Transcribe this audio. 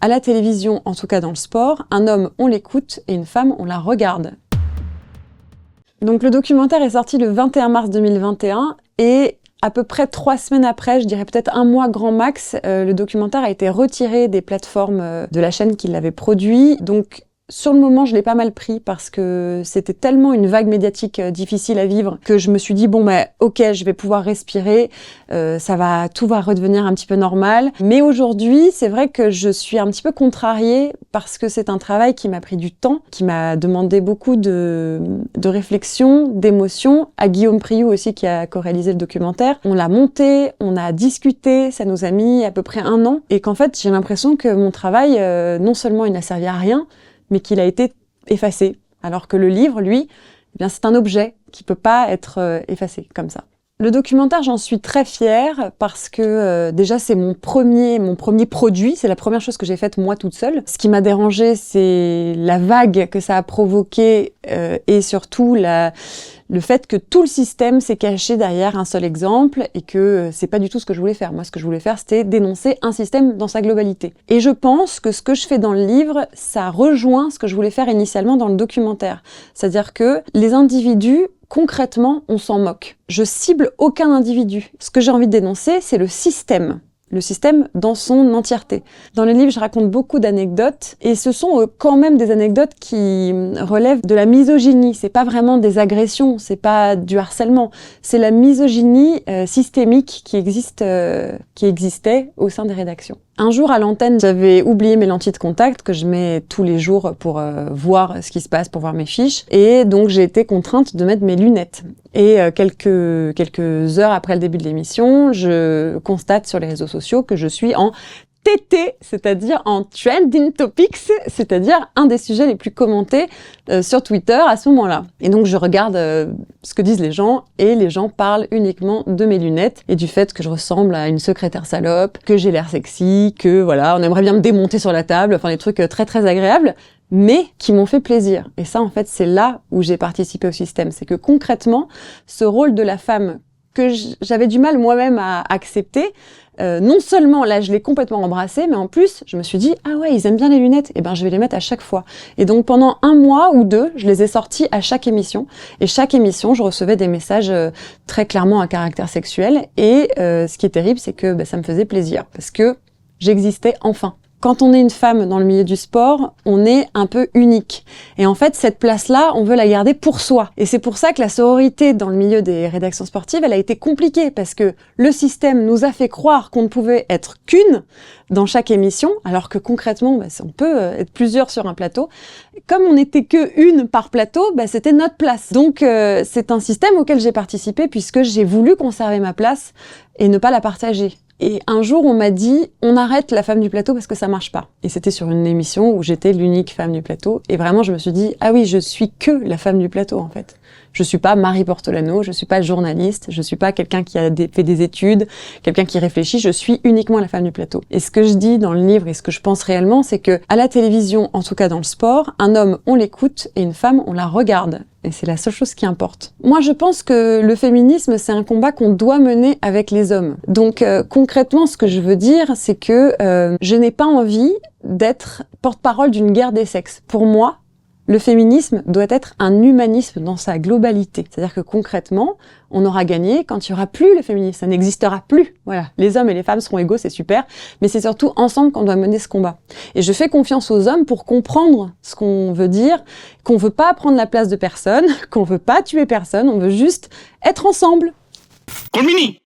à la télévision, en tout cas dans le sport, un homme, on l'écoute et une femme, on la regarde. Donc le documentaire est sorti le 21 mars 2021 et à peu près 3 semaines après, je dirais peut-être 1 mois grand max, le documentaire a été retiré des plateformes de la chaîne qui l'avait produit. Donc sur le moment, je l'ai pas mal pris parce que c'était tellement une vague médiatique difficile à vivre que je me suis dit bon ok, je vais pouvoir respirer, tout va redevenir un petit peu normal. Mais aujourd'hui, c'est vrai que je suis un petit peu contrariée parce que c'est un travail qui m'a pris du temps, qui m'a demandé beaucoup de réflexion, d'émotion. À Guillaume Priou aussi qui a co-réalisé le documentaire, on l'a monté, on a discuté, ça nous a mis à peu près 1 an et qu'en fait j'ai l'impression que mon travail, non seulement il n'a servi à rien, mais qu'il a été effacé. Alors que le livre, lui, eh bien, c'est un objet qui peut pas être effacé comme ça. Le documentaire, j'en suis très fière parce que déjà c'est mon premier produit, c'est la première chose que j'ai faite moi toute seule. Ce qui m'a dérangée, c'est la vague que ça a provoqué et surtout le fait que tout le système s'est caché derrière un seul exemple et que c'est pas du tout ce que je voulais faire. Moi, ce que je voulais faire, c'était dénoncer un système dans sa globalité. Et je pense que ce que je fais dans le livre, ça rejoint ce que je voulais faire initialement dans le documentaire. C'est-à-dire que les individus, concrètement, on s'en moque. Je cible aucun individu. Ce que j'ai envie de dénoncer, c'est le système dans son entièreté. Dans le livre, je raconte beaucoup d'anecdotes et ce sont quand même des anecdotes qui relèvent de la misogynie. C'est pas vraiment des agressions, c'est pas du harcèlement, c'est la misogynie systémique qui existait au sein des rédactions. Un jour à l'antenne, j'avais oublié mes lentilles de contact que je mets tous les jours pour voir ce qui se passe, pour voir mes fiches. Et donc j'ai été contrainte de mettre mes lunettes. Et quelques heures après le début de l'émission, je constate sur les réseaux sociaux que je suis en TT, c'est-à-dire en Trending Topics, c'est-à-dire un des sujets les plus commentés sur Twitter à ce moment-là. Et donc je regarde ce que disent les gens, et les gens parlent uniquement de mes lunettes et du fait que je ressemble à une secrétaire salope, que j'ai l'air sexy, que voilà, on aimerait bien me démonter sur la table, enfin des trucs très très agréables, mais qui m'ont fait plaisir. Et ça, en fait, c'est là où j'ai participé au système. C'est que concrètement, ce rôle de la femme que j'avais du mal moi-même à accepter, non seulement là je l'ai complètement embrassé, mais en plus je me suis dit ah ouais, ils aiment bien les lunettes, et ben je vais les mettre à chaque fois. Et donc pendant 1 mois ou 2, je les ai sortis à chaque émission, et chaque émission je recevais des messages très clairement à caractère sexuel, et ce qui est terrible, c'est que ça me faisait plaisir parce que j'existais enfin. Quand on est une femme dans le milieu du sport, on est un peu unique. Et en fait, cette place-là, on veut la garder pour soi. Et c'est pour ça que la sororité dans le milieu des rédactions sportives, elle a été compliquée, parce que le système nous a fait croire qu'on ne pouvait être qu'une dans chaque émission, alors que concrètement, on peut être plusieurs sur un plateau. Comme on n'était qu'une par plateau, c'était notre place. Donc c'est un système auquel j'ai participé, puisque j'ai voulu conserver ma place et ne pas la partager. Et un jour, on m'a dit, on arrête la femme du plateau parce que ça marche pas. Et c'était sur une émission où j'étais l'unique femme du plateau. Et vraiment, je me suis dit, ah oui, je suis que la femme du plateau, en fait. Je suis pas Marie Portolano, je suis pas journaliste, je suis pas quelqu'un qui a fait des études, quelqu'un qui réfléchit, je suis uniquement la femme du plateau. Et ce que je dis dans le livre et ce que je pense réellement, c'est que à la télévision, en tout cas dans le sport, un homme, on l'écoute et une femme, on la regarde. Et c'est la seule chose qui importe. Moi, je pense que le féminisme, c'est un combat qu'on doit mener avec les hommes. Donc, concrètement, ce que je veux dire, c'est que je n'ai pas envie d'être porte-parole d'une guerre des sexes. Pour moi, le féminisme doit être un humanisme dans sa globalité. C'est-à-dire que concrètement, on aura gagné quand il n'y aura plus le féminisme. Ça n'existera plus. Voilà. Les hommes et les femmes seront égaux, c'est super. Mais c'est surtout ensemble qu'on doit mener ce combat. Et je fais confiance aux hommes pour comprendre ce qu'on veut dire, qu'on veut pas prendre la place de personne, qu'on veut pas tuer personne, on veut juste être ensemble. Colmini!